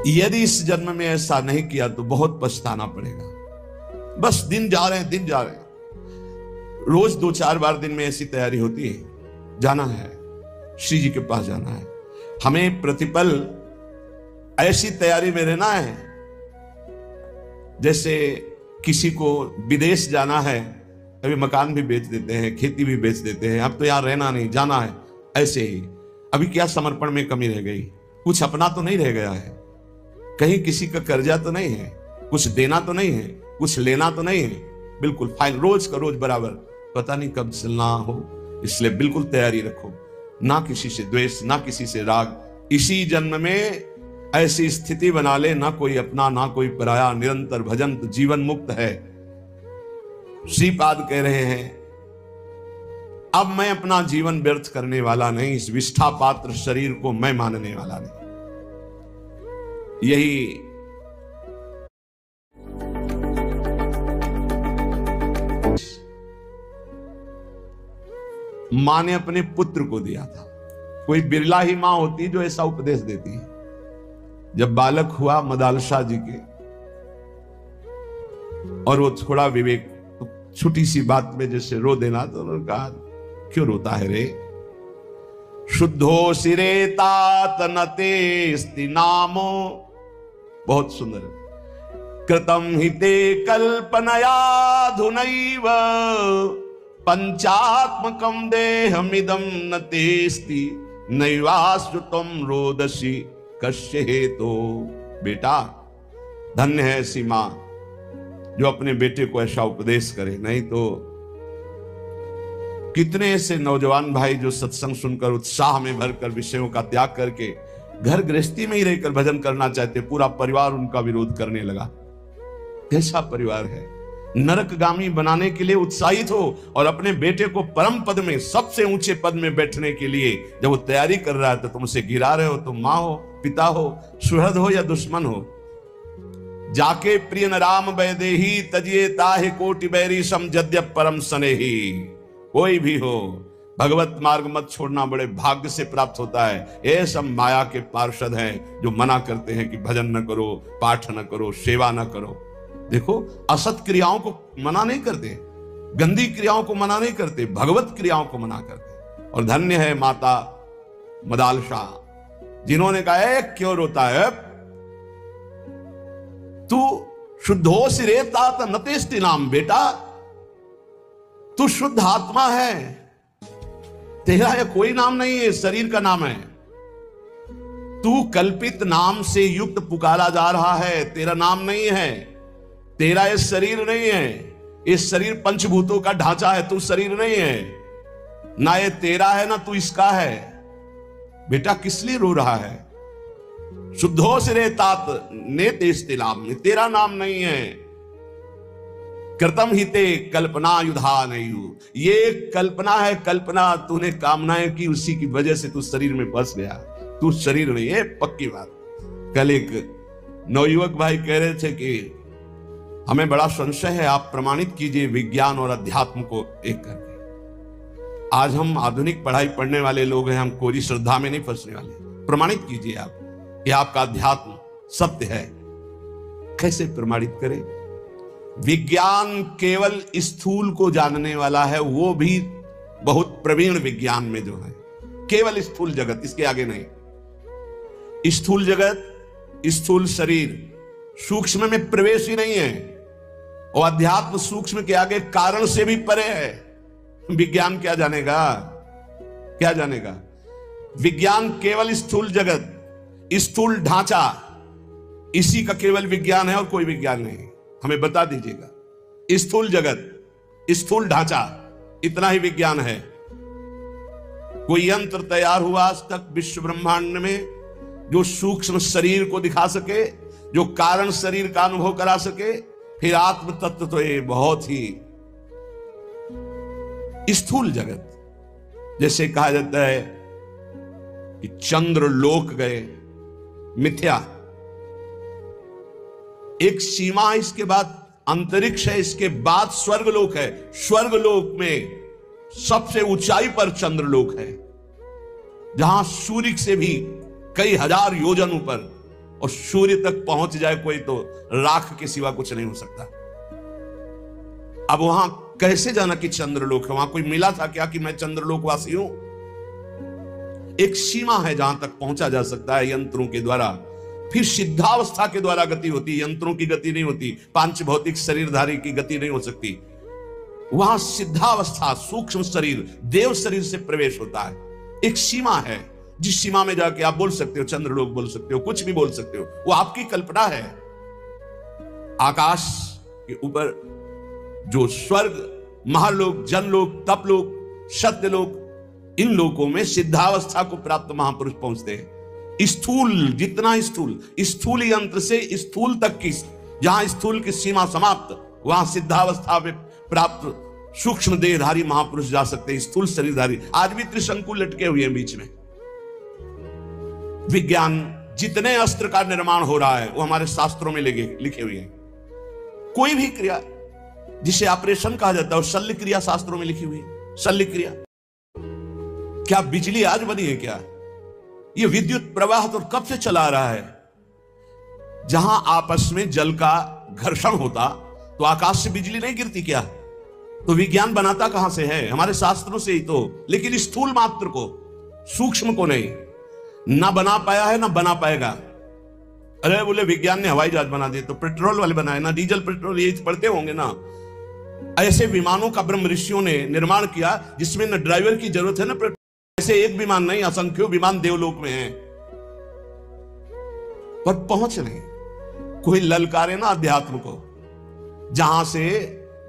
यदि इस जन्म में ऐसा नहीं किया तो बहुत पछताना पड़ेगा। बस दिन जा रहे हैं, दिन जा रहे हैं। रोज 2-4 बार दिन में ऐसी तैयारी होती है, जाना है, श्री जी के पास जाना है। हमें प्रतिपल ऐसी तैयारी में रहना है जैसे किसी को विदेश जाना है, कभी मकान भी बेच देते हैं, खेती भी बेच देते हैं, अब तो यहां रहना नहीं, जाना है। ऐसे ही अभी क्या समर्पण में कमी रह गई? कुछ अपना तो नहीं रह गया है, कहीं किसी का कर्जा तो नहीं है, कुछ देना तो नहीं है, कुछ लेना तो नहीं है, बिल्कुल फाइन, रोज का रोज बराबर, पता नहीं कब चलना हो। इसलिए बिल्कुल तैयारी रखो, ना किसी से द्वेष, ना किसी से राग। इसी जन्म में ऐसी स्थिति बना ले, ना कोई अपना ना कोई पराया, निरंतर भजन तो जीवन मुक्त है। श्रीपाद कह रहे हैं, अब मैं अपना जीवन व्यर्थ करने वाला नहीं, इस विष्ठा पात्र शरीर को मैं मानने वाला नहीं। यही मां ने अपने पुत्र को दिया था। कोई बिरला ही मां होती जो ऐसा उपदेश देती है। जब बालक हुआ मदालशा जी के, और वो थोड़ा विवेक, तो छोटी सी बात में जैसे रो देना, तो उन्होंने कहा क्यों रोता है रे? शुद्धो सिरे तात नतेस्ति नामो, बहुत सुंदर, कृतम हिते कल्पनयाधुनैव पंचात्मकम देहमिदं न तेस्ति नैवाश्रुतम रोदसी कश्य हेतो। बेटा धन्य है ऐसी मां जो अपने बेटे को ऐसा उपदेश करे, नहीं तो कितने ऐसे नौजवान भाई जो सत्संग सुनकर उत्साह में भरकर विषयों का त्याग करके घर गृहस्थी में ही रहकर भजन करना चाहते, पूरा परिवार उनका विरोध करने लगा। कैसा परिवार है? नरकगामी बनाने के लिए उत्साहित हो, और अपने बेटे को परम पद में, सबसे ऊंचे पद में बैठने के लिए जब वो तैयारी कर रहा है तो तुमसे गिरा रहे हो। तुम मां हो, पिता हो, सुहृद हो या दुश्मन हो। जाके प्रिय न राम वैदेही तजिए ताहे कोटि बैरी सम जद्यप परम स्नेही। कोई भी हो, भगवत मार्ग मत छोड़ना, बड़े भाग्य से प्राप्त होता है। ये सब माया के पार्षद हैं जो मना करते हैं कि भजन न करो, पाठ न करो, सेवा न करो। देखो, असत क्रियाओं को मना नहीं करते, गंदी क्रियाओं को मना नहीं करते, भगवत क्रियाओं को मना करते। और धन्य है माता मदालशा जिन्होंने कहा क्यों रोता है? तू शुद्धो सिरे तात नतेस्ति नाम, बेटा तू शुद्ध आत्मा है, तेरा यह कोई नाम नहीं है, शरीर का नाम है। तू कल्पित नाम से युक्त पुकारा जा रहा है, तेरा नाम नहीं है, तेरा ये शरीर नहीं है। इस शरीर पंचभूतों का ढांचा है, तू शरीर नहीं है, ना ये तेरा है ना तू इसका है। बेटा किस लिए रो रहा है? शुद्धो सिरे तात नेतेस्ति नाम, तेरा नाम नहीं है। कृतम हिते कल्पना युधा नहीं, ये कल्पना है, कल्पना तूने कामनाएं की, उसी की वजह से तू शरीर में फंस गया, तू शरीर नहीं है, पक्की बात। कल एक नवयुवक भाई कह रहे थे कि हमें बड़ा संशय है, आप प्रमाणित कीजिए विज्ञान और अध्यात्म को एक करके। आज हम आधुनिक पढ़ाई पढ़ने वाले लोग हैं, हम कोई श्रद्धा में नहीं फंसने वाले। प्रमाणित कीजिए आप कि आपका अध्यात्म सत्य है। कैसे प्रमाणित करें? विज्ञान केवल स्थूल को जानने वाला है, वो भी बहुत प्रवीण विज्ञान में जो है, केवल स्थूल जगत, इसके आगे नहीं। स्थूल जगत, स्थूल शरीर, सूक्ष्म में प्रवेश ही नहीं है, और अध्यात्म सूक्ष्म के आगे कारण से भी परे है। विज्ञान क्या जानेगा? क्या जानेगा? विज्ञान केवल स्थूल जगत, स्थूल ढांचा, इसी का केवल विज्ञान है और कोई विज्ञान नहीं। हमें बता दीजिएगा, स्थूल जगत, स्थूल ढांचा, इतना ही विज्ञान है। कोई यंत्र तैयार हुआ आज तक विश्व ब्रह्मांड में जो सूक्ष्म शरीर को दिखा सके, जो कारण शरीर का अनुभव करा सके? फिर आत्म तत्व तो ये बहुत ही स्थूल जगत। जैसे कहा जाता है कि चंद्र लोक गए, मिथ्या, एक सीमा, इसके बाद अंतरिक्ष है, इसके बाद स्वर्गलोक है। स्वर्गलोक में सबसे ऊंचाई पर चंद्रलोक है, जहां सूर्य से भी कई हजार योजन ऊपर, और सूर्य तक पहुंच जाए कोई तो राख के सिवा कुछ नहीं हो सकता। अब वहां कैसे जाना कि चंद्रलोक है? वहां कोई मिला था क्या कि मैं चंद्रलोकवासी हूं? एक सीमा है जहां तक पहुंचा जा सकता है यंत्रों के द्वारा। फिर सिद्धावस्था के द्वारा गति होती है, यंत्रों की गति नहीं होती, पांच भौतिक शरीरधारी की गति नहीं हो सकती। वहां सिद्धावस्था, सूक्ष्म शरीर, देव शरीर से प्रवेश होता है। एक सीमा है जिस सीमा में जाके आप बोल सकते हो चंद्रलोक, बोल सकते हो, कुछ भी बोल सकते हो, वो आपकी कल्पना है। आकाश के ऊपर जो स्वर्ग, महालोक, जनलोक, तपलोक, सत्यलोक, इन लोकों में सिद्धावस्था को प्राप्त महापुरुष पहुंचते हैं। स्थूल, जितना स्थूल यंत्र से स्थूल तक की, जहां स्थूल की सीमा समाप्त, वहां सिद्धावस्था में प्राप्त सूक्ष्म देहधारी महापुरुष जा सकते हैं, स्थूल शरीरधारी। आज भी त्रिशंकु लटके हुए हैं बीच में। विज्ञान, जितने अस्त्र का निर्माण हो रहा है वो हमारे शास्त्रों में लिखे हुए हैं। कोई भी क्रिया जिसे ऑपरेशन कहा जाता है वो शल्य क्रिया शास्त्रों में लिखी हुई है। शल्य क्रिया, क्या बिजली आज बनी है क्या? ये विद्युत प्रवाह तो कब से चला आ रहा है। जहां आपस में जल का घर्षण होता तो आकाश से बिजली नहीं गिरती क्या? तो विज्ञान बनाता कहां से है? हमारे शास्त्रों से ही तो। लेकिन स्थूल मात्र को, सूक्ष्म को नहीं, ना बना पाया है ना बना पाएगा। अरे बोले विज्ञान ने हवाई जहाज बना दिए, तो पेट्रोल वाले बनाए ना, डीजल पेट्रोल, ये पढ़ते होंगे ना। ऐसे विमानों का ब्रह्म ऋषियों ने निर्माण किया जिसमें न ड्राइवर की जरूरत है ना पेट्रोल। ऐसे एक विमान नहीं, असंख्यों विमान देवलोक में हैं, पर पहुंच नहीं। कोई ललकारे ना अध्यात्म को। जहां से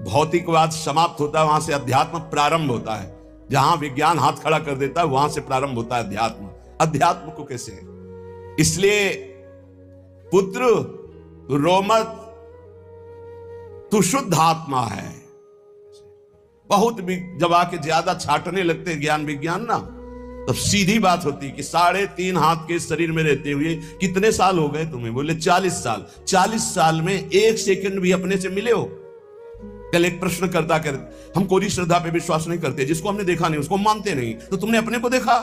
भौतिकवाद समाप्त होता है वहां से अध्यात्म प्रारंभ होता है। जहां विज्ञान हाथ खड़ा कर देता है वहां से प्रारंभ होता है अध्यात्म। अध्यात्म को कैसे? इसलिए पुत्र रो मत, तू शुद्ध आत्मा है। बहुत भी जब आके ज्यादा छाटने लगते हैं ज्ञान विज्ञान ना, तब सीधी बात होती कि 3.5 हाथ के शरीर में रहते हुए कितने साल हो गए तुम्हें? बोले 40 साल। 40 साल में 1 सेकंड भी अपने से मिले हो? कल एक प्रश्न करता कर, हम कोई श्रद्धा पे विश्वास नहीं करते, जिसको हमने देखा नहीं उसको मानते नहीं। तो तुमने अपने को देखा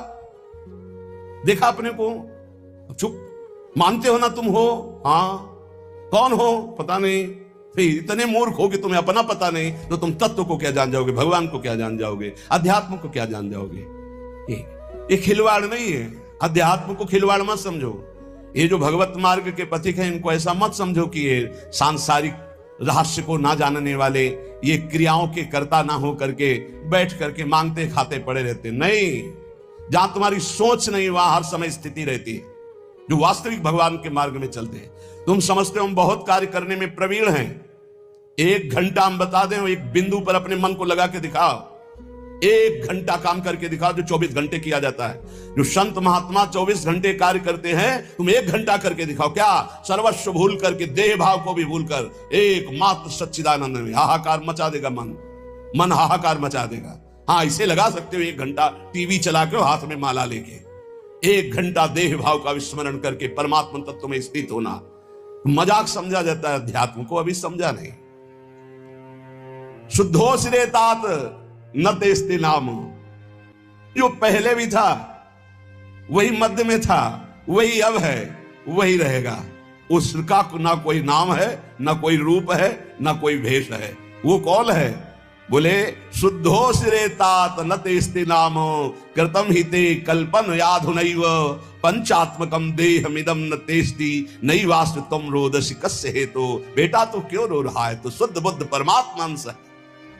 अपने को? चुप, मानते हो ना तुम हो? हाँ, कौन हो पता नहीं। फिर इतने मूर्ख हो कि तुम्हें अपना पता नहीं, तो तुम तत्व को क्या जान जाओगे, भगवान को क्या जान जाओगे, अध्यात्म को क्या जान जाओगे? ये खिलवाड़ नहीं है। अध्यात्म को खिलवाड़ मत समझो। ये जो भगवत मार्ग के पथिक हैं इनको ऐसा मत समझो कि ये सांसारिक रहस्य को ना जानने वाले, ये क्रियाओं के कर्ता ना हो करके बैठ करके मांगते खाते पड़े रहते। नहीं, जहां तुम्हारी सोच नहीं वहां हर समय स्थिति रहती है। जो वास्तविक भगवान के मार्ग में चलते हैं, तुम समझते हो हम बहुत कार्य करने में प्रवीण हैं। 1 घंटा हम बता दें, एक बिंदु पर अपने मन को लगा के दिखाओ। 1 घंटा काम करके दिखाओ जो 24 घंटे किया जाता है। जो संत महात्मा 24 घंटे कार्य करते हैं, तुम 1 घंटा करके दिखाओ। क्या सर्वस्व भूल करके, देह भाव को भी भूल कर, एकमात्र सच्चिदानंद में हाहाकार मचा देगा। मन हाहाकार मचा देगा। हाँ, इसे लगा सकते हो 1 घंटा टीवी चला के हाथ में माला लेके, 1 घंटा देह भाव का विस्मरण करके परमात्मा तत्व में स्थित होना। मजाक समझा जाता है, अध्यात्म को अभी समझा नहीं। शुद्धोस रे तात न तेस्ते नाम। जो पहले भी था वही मध्य में था, वही अब है, वही रहेगा। उसका ना कोई नाम है, ना कोई रूप है, ना कोई भेष है। वो कौन है? बोले शुद्धोस रे तात न तेस्ते नाम कृतम हिते कल्पन याधुनैव पंचात्मकम देहमिदम न तेस्ति नैवास्ति त्वं रोदसी कस्य हेतु। बेटा तो क्यों रो रहा है? तो शुद्ध बुद्ध परमात्मा अंश है,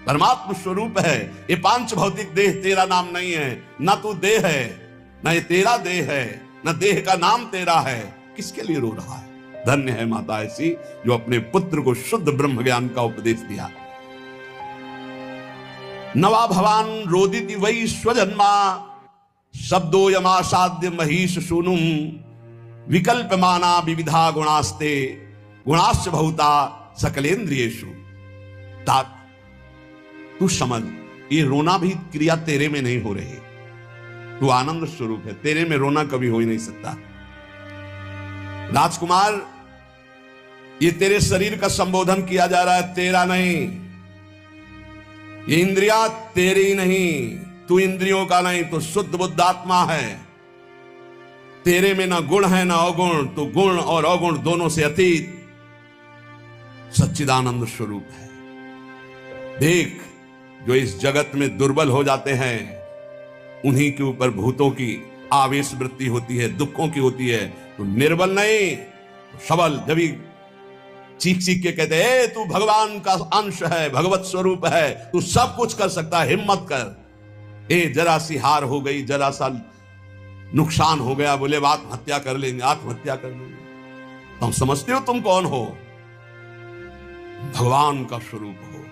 परमात्मा स्वरूप है। ये 5 भौतिक देह तेरा नाम नहीं है। ना तू देह है, ना ये तेरा देह है, ना देह का नाम तेरा है। किसके लिए रो रहा है? धन्य है माता ऐसी जो अपने पुत्र को शुद्ध ब्रह्म ज्ञान का उपदेश दिया। नवा भवान रोदिति वै स्वजन्मा शब्दो यमासाद्य महिष सूनुम विकल्पमाना विविधा गुणास्ते गुणाश्च बहुता सकलेन्द्रियेषु। तात तू समझ, ये रोना भी क्रिया तेरे में नहीं हो रही। तू आनंद स्वरूप है, तेरे में रोना कभी हो ही नहीं सकता। राजकुमार, ये तेरे शरीर का संबोधन किया जा रहा है, तेरा नहीं। ये इंद्रियां तेरी नहीं, तू इंद्रियों का नहीं, तो शुद्ध बुद्ध आत्मा है। तेरे में ना गुण है ना अवगुण, तो गुण और अवगुण दोनों से अतीत सच्चिदानंद स्वरूप है। देख, जो इस जगत में दुर्बल हो जाते हैं उन्हीं के ऊपर भूतों की आवेश वृत्ति होती है, दुखों की होती है। तो निर्बल नहीं, सबल। जब चीख चीख के कहते हैं तू भगवान का अंश है, भगवत स्वरूप है, तू सब कुछ कर सकता है, हिम्मत कर। जरा सी हार हो गई, जरा सा नुकसान हो गया, बोले आत्महत्या कर लेंगे, आत्महत्या कर लेंगे। तुम समझते हो तुम कौन हो? भगवान का स्वरूप हो,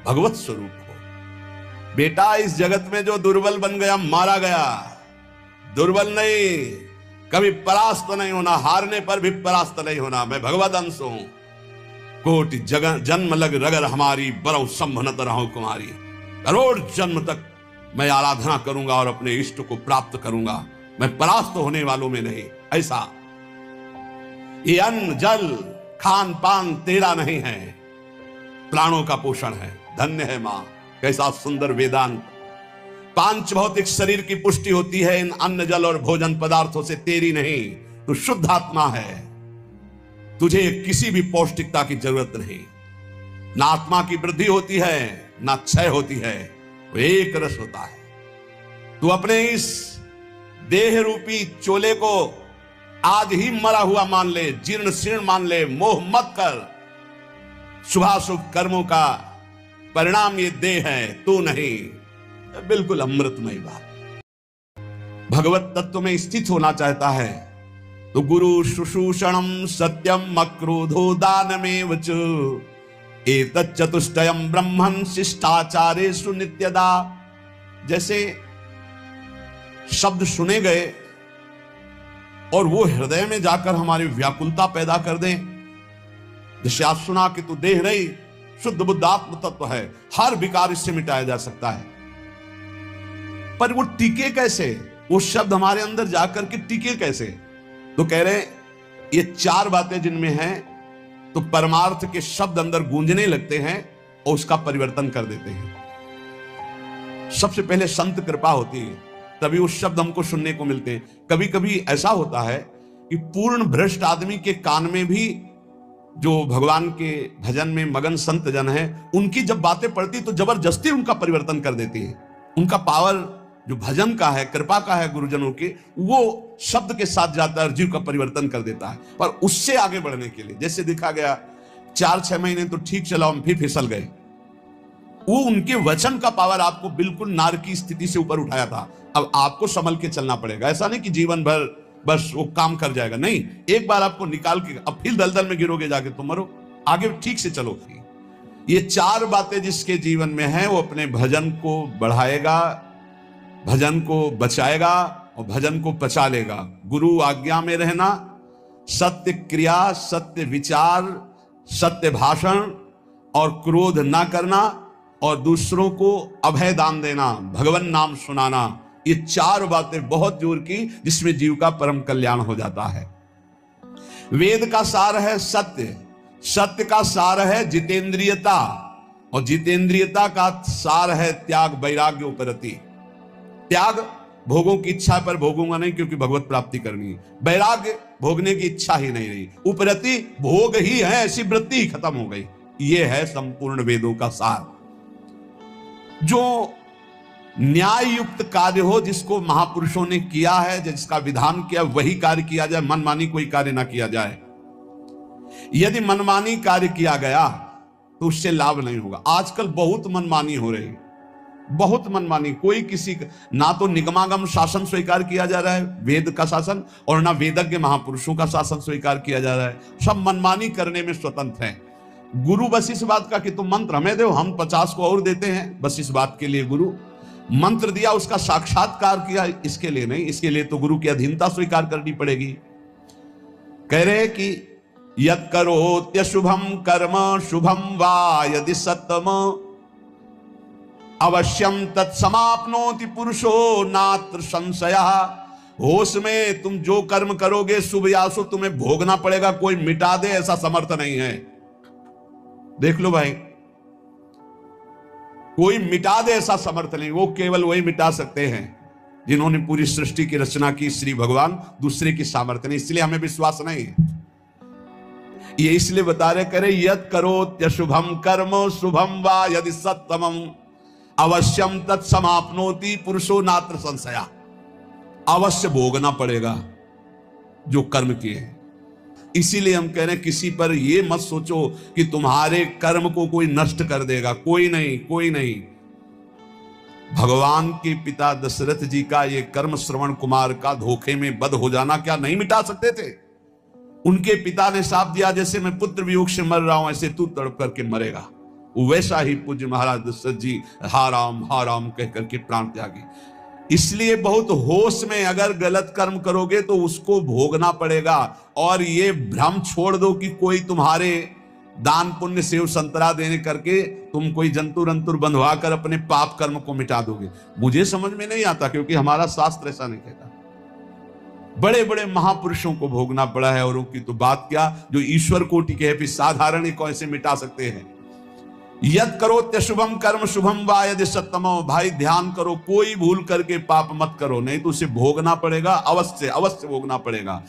भगवत स्वरूप हो। बेटा, इस जगत में जो दुर्बल बन गया मारा गया। दुर्बल नहीं, कभी परास्त नहीं होना, हारने पर भी परास्त नहीं होना। मैं भगवत अंश हूं। कोटि जन्म लग रगर हमारी, बरौ संभनत रहो कुमारी। करोड़ जन्म तक मैं आराधना करूंगा और अपने इष्ट को प्राप्त करूंगा, मैं परास्त होने वालों में नहीं। ऐसा ये अन्न जल खान पान तेरा नहीं है, प्राणों का पोषण है। धन्य है मां, कैसा सुंदर वेदांत। पांच भौतिक शरीर की पुष्टि होती है इन अन्न जल और भोजन पदार्थों से, तेरी नहीं। तू शुद्ध आत्मा है, तुझे किसी भी पौष्टिकता की जरूरत नहीं। ना आत्मा की वृद्धि होती है ना क्षय होती है, वो एक रस होता है। तू अपने इस देह रूपी चोले को आज ही मरा हुआ मान ले, जीर्ण शीर्ण मान ले, मोह मत कर। शुभाशुभ कर्मों का परिणाम ये देह है, तू नहीं। बिल्कुल अमृतमय बात। भगवत तत्व में स्थित होना चाहता है तो गुरु शुश्रूषणम सत्यम अक्रोधो दानमेव च एतत् चतुष्टयम ब्रह्मन् शिष्टाचारेषु नित्यदा। जैसे शब्द सुने गए और वो हृदय में जाकर हमारी व्याकुलता पैदा कर दें। जैसे आज सुना कि तू देह नहीं, शुद्ध बुद्ध आत्म तत्व है, हर विकार इससे मिटाया जा सकता है। पर वो टिके कैसे? वो शब्द हमारे अंदर जाकर के टिके कैसे? तो कह रहे ये चार बातें जिनमें हैं, तो परमार्थ के शब्द अंदर गूंजने लगते हैं और उसका परिवर्तन कर देते हैं। सबसे पहले संत कृपा होती है, तभी वो शब्द हमको सुनने को मिलते हैं। कभी कभी ऐसा होता है कि पूर्ण भ्रष्ट आदमी के कान में भी जो भगवान के भजन में मगन संत जन है, उनकी जब बातें पड़ती तो जबरदस्ती उनका परिवर्तन कर देती है। उनका पावर जो भजन का है, कृपा का है गुरुजनों के, वो शब्द के साथ जाता है, जीव का परिवर्तन कर देता है। पर उससे आगे बढ़ने के लिए, जैसे देखा गया 4-6 महीने तो ठीक चला, हम फिर फिसल गए। वो उनके वचन का पावर आपको बिल्कुल नार की स्थिति से ऊपर उठाया था। अब आपको संभल के चलना पड़ेगा। ऐसा नहीं कि जीवन भर बस वो काम कर जाएगा, नहीं। एक बार आपको निकाल के अब फिर दलदल में गिरोगे जाके तुम मरो। आगे ठीक से चलो। ये चार बातें जिसके जीवन में है, वो अपने भजन को बढ़ाएगा, भजन को बचाएगा और भजन को पचा लेगा। गुरु आज्ञा में रहना, सत्य क्रिया, सत्य विचार, सत्य भाषण और क्रोध ना करना, और दूसरों को अभय दान देना, भगवान नाम सुनाना। ये चार बातें बहुत जोर की, जिसमें जीव का परम कल्याण हो जाता है। वेद का सार है सत्य, सत्य का सार है जितेंद्रियता, और जितेंद्रियता का सार है त्याग, वैराग्य, उपरति। त्याग, भोगों की इच्छा पर भोगूंगा नहीं क्योंकि भगवत प्राप्ति करनी है। वैराग्य, भोगने की इच्छा ही नहीं रही। उपरति, भोग ही है, ऐसी वृत्ति ही खत्म हो गई। ये है संपूर्ण वेदों का सार। जो न्याय युक्त कार्य हो, जिसको महापुरुषों ने किया है, जिसका विधान किया, वही कार्य किया जाए, मनमानी कोई कार्य ना किया जाए। यदि मनमानी कार्य किया गया तो उससे लाभ नहीं होगा। आजकल बहुत मनमानी हो रही है, बहुत मनमानी। कोई किसी ना तो निगमागम शासन स्वीकार किया जा रहा है, वेद का शासन, और ना वेदज्ञ महापुरुषों का शासन स्वीकार किया जा रहा है। सब मनमानी करने में स्वतंत्र हैं। गुरु बस इस बात का कि तुम मंत्र हमें दो, हम 50 को और देते हैं, बस इस बात के लिए गुरु मंत्र दिया, उसका साक्षात्कार किया, इसके लिए नहीं। इसके लिए तो गुरु की अधीनता स्वीकार करनी पड़ेगी। कह रहे कि यत् करोत्य शुभम कर्म शुभम वा यदि सत्यम अवश्यम तत्समाप्नोति पुरुषो नात्र संशयः। होश में तुम जो कर्म करोगे, शुभ या अशुभ, तुम्हें भोगना पड़ेगा, कोई मिटा दे ऐसा समर्थ नहीं है। देख लो भाई, कोई मिटा दे ऐसा समर्थ नहीं, वो केवल वही मिटा सकते हैं जिन्होंने पूरी सृष्टि की रचना की, श्री भगवान, दूसरे की सामर्थ्य नहीं, इसलिए हमें विश्वास नहीं है। ये इसलिए बता रहे, करे यद करो शुभम कर्म शुभम वा यदि सत्तमम अवश्यम तत्समाप्नोति पुरुषो नात्र संशया। अवश्य भोगना पड़ेगा जो कर्म किए हैं। इसीलिए हम कह रहे हैं किसी पर ये मत सोचो कि तुम्हारे कर्म को कोई नष्ट कर देगा, कोई नहीं, कोई नहीं। भगवान के पिता दशरथ जी का ये कर्म श्रवण कुमार का धोखे में बद हो जाना क्या नहीं मिटा सकते थे? उनके पिता ने साफ दिया, जैसे मैं पुत्र वियोग से मर रहा हूं ऐसे तू तड़प करके मरेगा। वैसा ही पूज्य महाराज दशरथ जी हा राम कह करके प्राण त्यागी। इसलिए बहुत होश में अगर गलत कर्म करोगे तो उसको भोगना पड़ेगा। और ये भ्रम छोड़ दो कि कोई तुम्हारे दान पुण्य सेव संतरा देने करके तुम कोई जंतुर अंतुर बंधवा कर अपने पाप कर्म को मिटा दोगे। मुझे समझ में नहीं आता, क्योंकि हमारा शास्त्र ऐसा नहीं कहता। बड़े बड़े महापुरुषों को भोगना पड़ा है, और उनकी तो बात क्या, जो ईश्वर कोटि के है, फिर साधारण ही कैसे मिटा सकते हैं। यद करो शुभम कर्म शुभम वा यदि सत्तमो। भाई ध्यान करो, कोई भूल करके पाप मत करो, नहीं तो उसे भोगना पड़ेगा, अवश्य अवश्य भोगना पड़ेगा।